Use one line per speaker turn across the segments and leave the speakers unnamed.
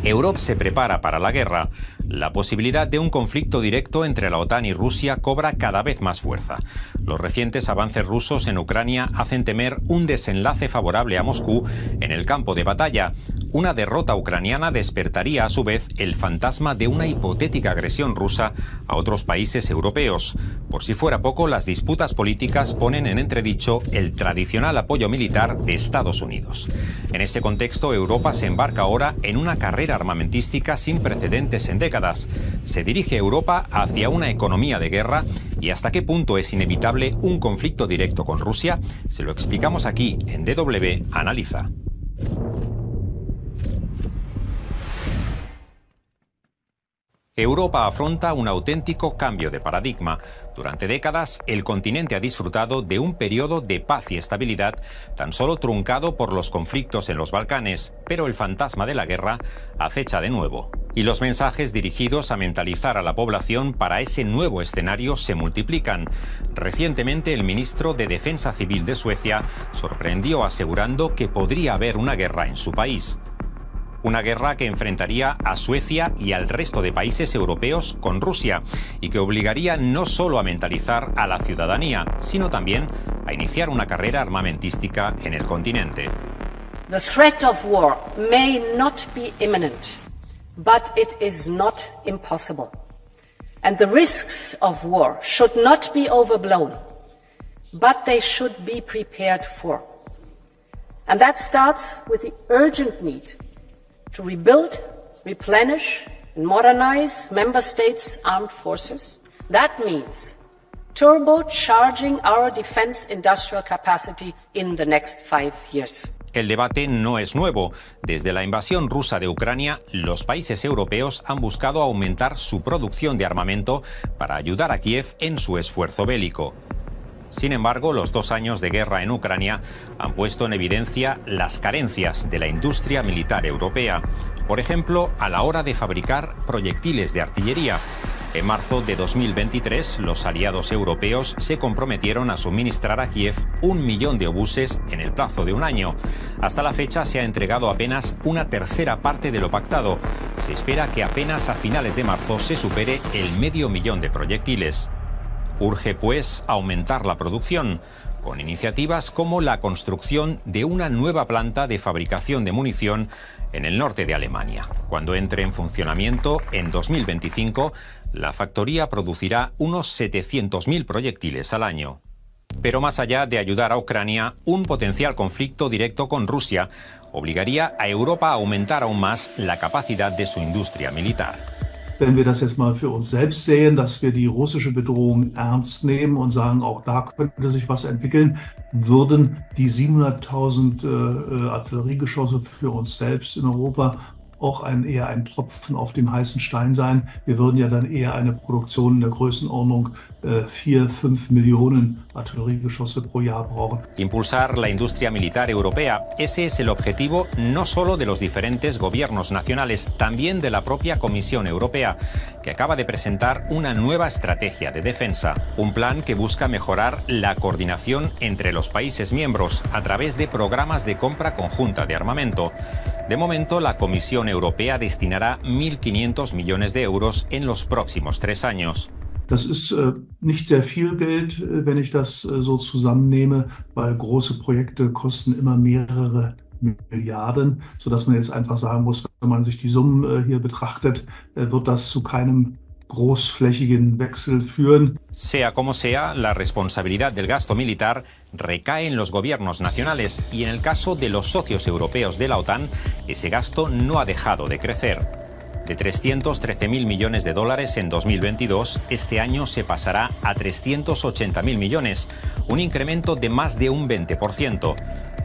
Europa se prepara para la guerra. La posibilidad de un conflicto directo entre la OTAN y Rusia cobra cada vez más fuerza. Los recientes avances rusos en Ucrania hacen temer un desenlace favorable a Moscú en el campo de batalla. Una derrota ucraniana despertaría a su vez el fantasma de una hipotética agresión rusa a otros países europeos. Por si fuera poco, las disputas políticas ponen en entredicho el tradicional apoyo militar de Estados Unidos. En ese contexto, Europa se embarca ahora en una carrera armamentística sin precedentes en décadas. Se dirige Europa hacia una economía de guerra y hasta qué punto es inevitable un conflicto directo con Rusia, se lo explicamos aquí en DW Analiza. Europa afronta un auténtico cambio de paradigma. Durante décadas, el continente ha disfrutado de un periodo de paz y estabilidad, tan solo truncado por los conflictos en los Balcanes, pero el fantasma de la guerra acecha de nuevo. Y los mensajes dirigidos a mentalizar a la población para ese nuevo escenario se multiplican. Recientemente, el ministro de Defensa Civil de Suecia sorprendió asegurando que podría haber una guerra en su país. Una guerra que enfrentaría a Suecia y al resto de países europeos con Rusia y que obligaría no solo a mentalizar a la ciudadanía, sino también a iniciar una carrera armamentística en el continente.
The threat of war may not be imminent, but it is not impossible. And the risks of war should not be overblown, but they should be prepared for. And that starts with the urgent need to rebuild, replenish and modernize member states' armed forces. That means turbocharging our defense industrial capacity in the next 5 years.
El debate no es nuevo. Desde la invasión rusa de Ucrania, los países europeos han buscado aumentar su producción de armamento para ayudar a Kiev en su esfuerzo bélico. Sin embargo, los 2 años de guerra en Ucrania han puesto en evidencia las carencias de la industria militar europea. Por ejemplo, a la hora de fabricar proyectiles de artillería. En marzo de 2023, los aliados europeos se comprometieron a suministrar a Kiev 1 millón de obuses en el plazo de 1 año. Hasta la fecha se ha entregado apenas una tercera parte de lo pactado. Se espera que apenas a finales de marzo se supere el 500.000 de proyectiles. Urge, pues, aumentar la producción, con iniciativas como la construcción de una nueva planta de fabricación de munición en el norte de Alemania. Cuando entre en funcionamiento en 2025, la factoría producirá unos 700.000 proyectiles al año. Pero más allá de ayudar a Ucrania, un potencial conflicto directo con Rusia obligaría a Europa a aumentar aún más la capacidad de su industria militar.
Wenn wir das jetzt mal für uns selbst sehen, dass wir die russische Bedrohung ernst nehmen und sagen, auch da könnte sich was entwickeln, würden die 700.000 Artilleriegeschosse für uns selbst in Europa auch eher ein Tropfen auf dem heißen Stein sein. Wir würden ja dann eher eine Produktion in der Größenordnung 4-5 Millionen Artilleriegeschosse pro Jahr brauchen.
Impulsar la industria militar europea. Ese es el objetivo no solo de los diferentes gobiernos nacionales, también de la propia Comisión Europea, que acaba de presentar una nueva estrategia de defensa. Un plan que busca mejorar la coordinación entre los países miembros a través de programas de compra conjunta de armamento. De momento, la Comisión Europea destinará 1.500 millones de euros en los próximos 3 años.
Das ist nicht sehr viel Geld, wenn ich das so zusammennehme, weil große Projekte kosten immer mehrere Milliarden, sodass man jetzt einfach sagen muss, wenn man sich die Summen hier betrachtet, wird das zu keinem großflächigen Wechsel führen.
Sea como sea, la responsabilidad del gasto militar recae en los gobiernos nacionales y en el caso de los socios europeos de la OTAN, ese gasto no ha dejado de crecer. De 313.000 millones de dólares en 2022, este año se pasará a 380.000 millones, un incremento de más de un 20%.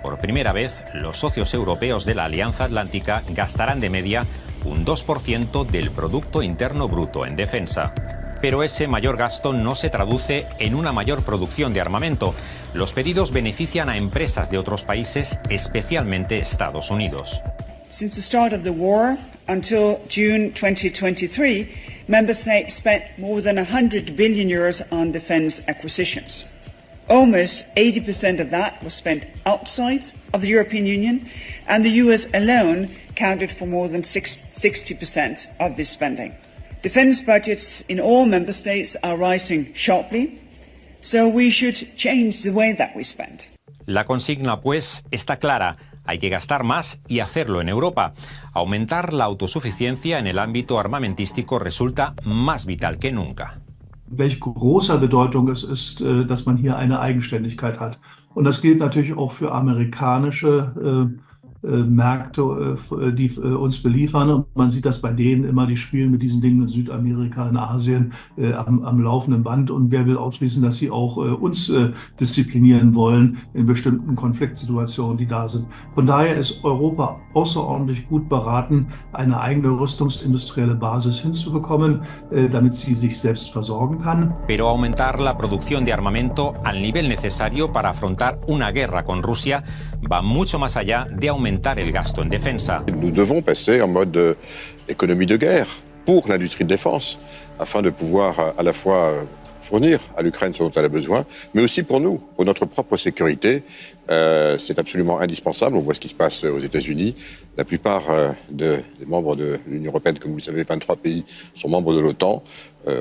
Por primera vez, los socios europeos de la Alianza Atlántica gastarán de media un 2% del Producto Interno Bruto en defensa. Pero ese mayor gasto no se traduce en una mayor producción de armamento. Los pedidos benefician a empresas de otros países, especialmente Estados Unidos.
Since the start of the war until June 2023, member states spent more than 100 billion euros on defence acquisitions. Almost 80% of that was spent outside of the European Union, and the US alone accounted for more than 60% of this spending. Defence budgets in all member states are rising sharply, so we should change the way that we spend.
La consigna, pues, está clara. Hay que gastar más y hacerlo en Europa. Aumentar la autosuficiencia en el ámbito armamentístico resulta más vital que nunca.
Welch großer Bedeutung es ist, dass man hier eine Eigenständigkeit hat. Und das gilt natürlich auch für amerikanische Märkte, die uns beliefern. Und man sieht das bei denen immer, die spielen mit diesen Dingen in Südamerika, in Asien am laufenden Band. Und wer will ausschließen, dass sie auch uns disziplinieren wollen in bestimmten Konfliktsituationen, die da sind. Von daher ist Europa außerordentlich gut beraten, eine eigene rüstungsindustrielle Basis hinzubekommen, damit sie sich selbst versorgen kann.
Pero aumentar la producción de armamento al nivel necesario para afrontar una guerra con Rusia va mucho más allá de aumentar el gasto en defensa.
Nous devons passer en mode économie de guerre pour l'industrie de défense, afin de pouvoir à la fois fournir à l'Ukraine ce dont elle a besoin, mais aussi pour nous, pour notre propre sécurité. C'est absolument indispensable. On voit ce qui se passe aux États-Unis. La plupart des membres de l'Union européenne, comme vous le savez, 23 pays sont membres de l'OTAN.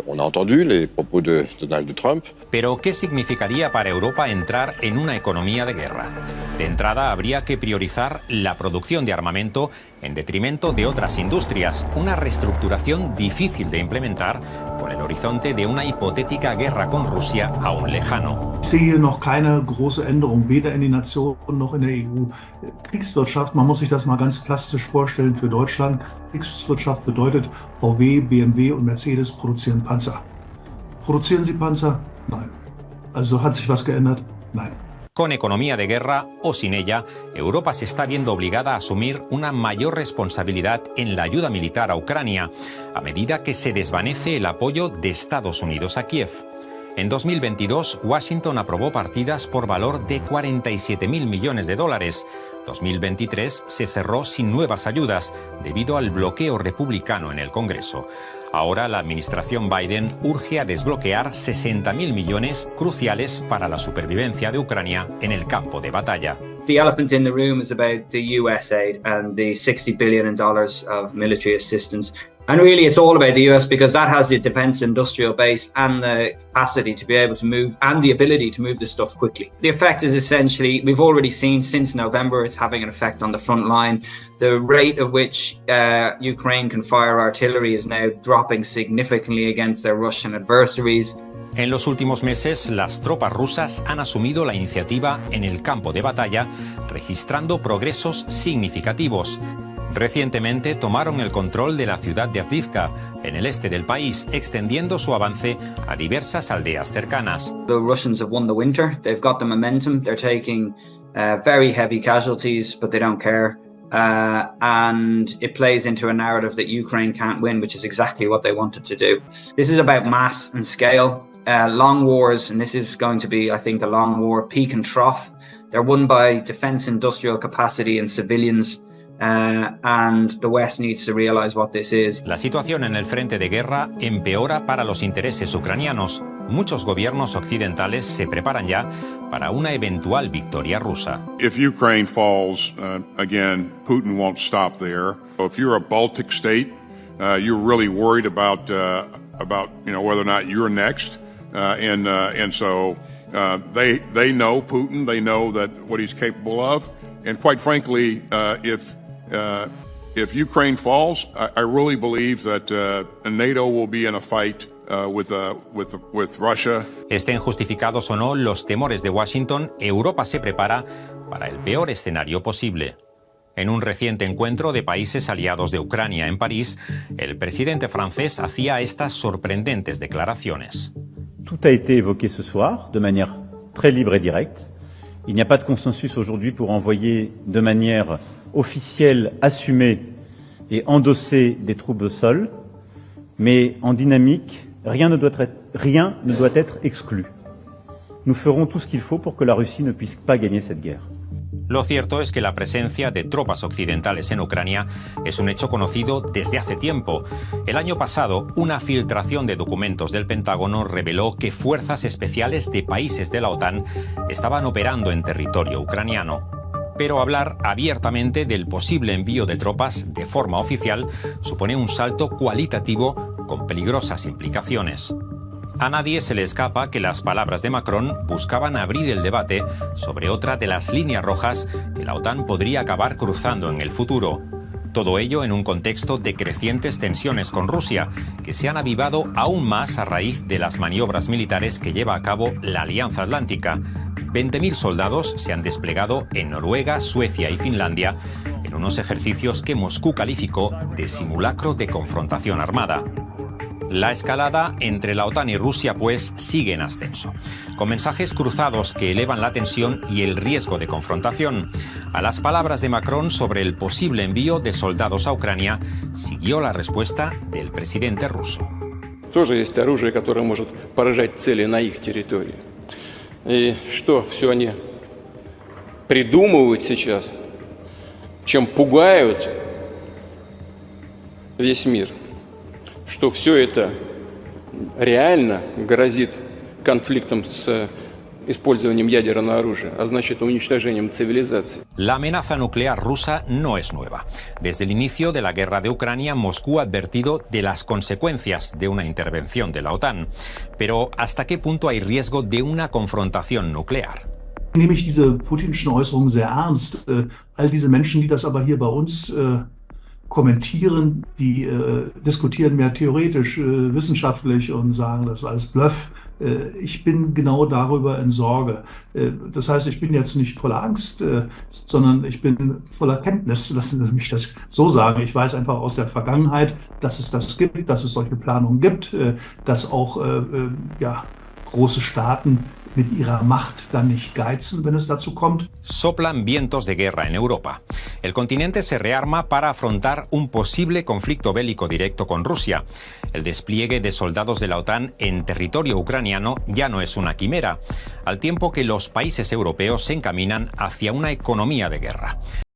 On a entendu les propos de Donald Trump.
Pero, ¿qué significaría para Europa entrar en una economía de guerra? De entrada, habría que priorizar la producción de armamento en detrimento de otras industrias, una reestructuración difícil de implementar por el horizonte de una hipotética guerra con Rusia aún lejano.
Ich sehe hier noch keine große Änderung, weder in den Nationen noch in der EU. Kriegswirtschaft, man muss sich das mal ganz plastisch vorstellen für Deutschland. Kriegswirtschaft bedeutet, VW, BMW und Mercedes produzieren Panzer. Produzieren sie Panzer? Nein. Also hat sich was geändert? Nein.
Con economía de guerra o sin ella, Europa se está viendo obligada a asumir una mayor responsabilidad en la ayuda militar a Ucrania, a medida que se desvanece el apoyo de Estados Unidos a Kiev. En 2022, Washington aprobó partidas por valor de 47.000 millones de dólares. 2023 se cerró sin nuevas ayudas debido al bloqueo republicano en el Congreso. Ahora la administración Biden urge a desbloquear 60.000 millones cruciales para la supervivencia de Ucrania en el campo de batalla.
The elephant in the room is about the US aid and the $60 billion of military assistance. And really, it's all about the US because that has the defense industrial base and the capacity to be able to move and the ability to move this stuff quickly. The effect is essentially, we've already seen since November, it's having an effect on the front line. The rate at which Ukraine can fire artillery is now dropping significantly against their Russian adversaries.
En los últimos meses, las tropas rusas han asumido la iniciativa en el campo de batalla, registrando progresos significativos. Recientemente tomaron el control de la ciudad de Avdiivka, en el este del país, extendiendo su avance a diversas aldeas cercanas.
The Russians have won the winter. They've got the momentum. They're taking very heavy casualties, but they don't care. And it plays into a narrative that Ukraine can't win, which is exactly what they wanted to do. This is about mass and scale. Long wars, and this is going to be, I think, a long war, peak and trough. They're won by defense industrial capacity and civilians. And the West needs to realize what this is.
La situación en el frente de guerra empeora para los intereses ucranianos. Muchos gobiernos occidentales se preparan ya para una eventual victoria rusa.
If Ukraine falls, again, Putin won't stop there. If you're a Baltic state, you're really worried about whether or not you're next, and so they know Putin. They know that what he's capable of, and quite frankly, if Ukraine falls, I really believe that NATO will be in a fight with Russia.
Estén justificados o no los temores de Washington, Europa se prepara para el peor escenario posible. En un reciente encuentro de países aliados de Ucrania en París, el presidente francés hacía estas sorprendentes declaraciones.
Tout a été évoqué ce soir de manière très libre et directe. Il n'y a pas de consensus aujourd'hui pour envoyer de manière officielle, assumée et endossée des troupes au sol, mais en dynamique, rien ne doit être exclu. Nous ferons tout ce qu'il faut pour que la Russie ne puisse pas gagner cette guerre.
Lo cierto es que la presencia de tropas occidentales en Ucrania es un hecho conocido desde hace tiempo. El año pasado, una filtración de documentos del Pentágono reveló que fuerzas especiales de países de la OTAN estaban operando en territorio ucraniano. Pero hablar abiertamente del posible envío de tropas de forma oficial supone un salto cualitativo con peligrosas implicaciones. A nadie se le escapa que las palabras de Macron buscaban abrir el debate sobre otra de las líneas rojas que la OTAN podría acabar cruzando en el futuro. Todo ello en un contexto de crecientes tensiones con Rusia, que se han avivado aún más a raíz de las maniobras militares que lleva a cabo la Alianza Atlántica. 20.000 soldados se han desplegado en Noruega, Suecia y Finlandia en unos ejercicios que Moscú calificó de simulacro de confrontación armada. La escalada entre la OTAN y Rusia, pues, sigue en ascenso, con mensajes cruzados que elevan la tensión y el riesgo de confrontación. A las palabras de Macron sobre el posible envío de soldados a Ucrania, siguió la respuesta del presidente ruso.
Тоже есть оружие, которое может поражать цели на их территории. И что, все они придумывают сейчас, чем пугают весь мир? Что все это реально грозит конфликтом с использованием ядерного оружия, а значит уничтожением цивилизации.
La amenaza nuclear rusa no es nueva. Desde el inicio de la guerra de Ucrania, Moscú ha advertido de las consecuencias de una intervención de la OTAN. Pero ¿hasta qué punto hay riesgo de una confrontación nuclear?
Nehme ich diese putinschen Äußerungen sehr ernst. All diese Menschen, die das aber hier bei uns kommentieren, die diskutieren mehr theoretisch, wissenschaftlich und sagen, das ist alles Bluff. Ich bin genau darüber in Sorge. Das heißt, ich bin jetzt nicht voller Angst, sondern ich bin voller Kenntnis. Lassen Sie mich das so sagen. Ich weiß einfach aus der Vergangenheit, dass es das gibt, dass es solche Planungen gibt, dass auch große Staaten mit ihrer Macht dann nicht geizen, wenn es dazu kommt.
Soplan vientos de guerra en Europa. El continente se rearma para afrontar un posible conflicto bélico directo con Rusia. El despliegue de soldados de la OTAN en territorio ucraniano ya no es una quimera, al tiempo que los países europeos se encaminan hacia una economía de guerra.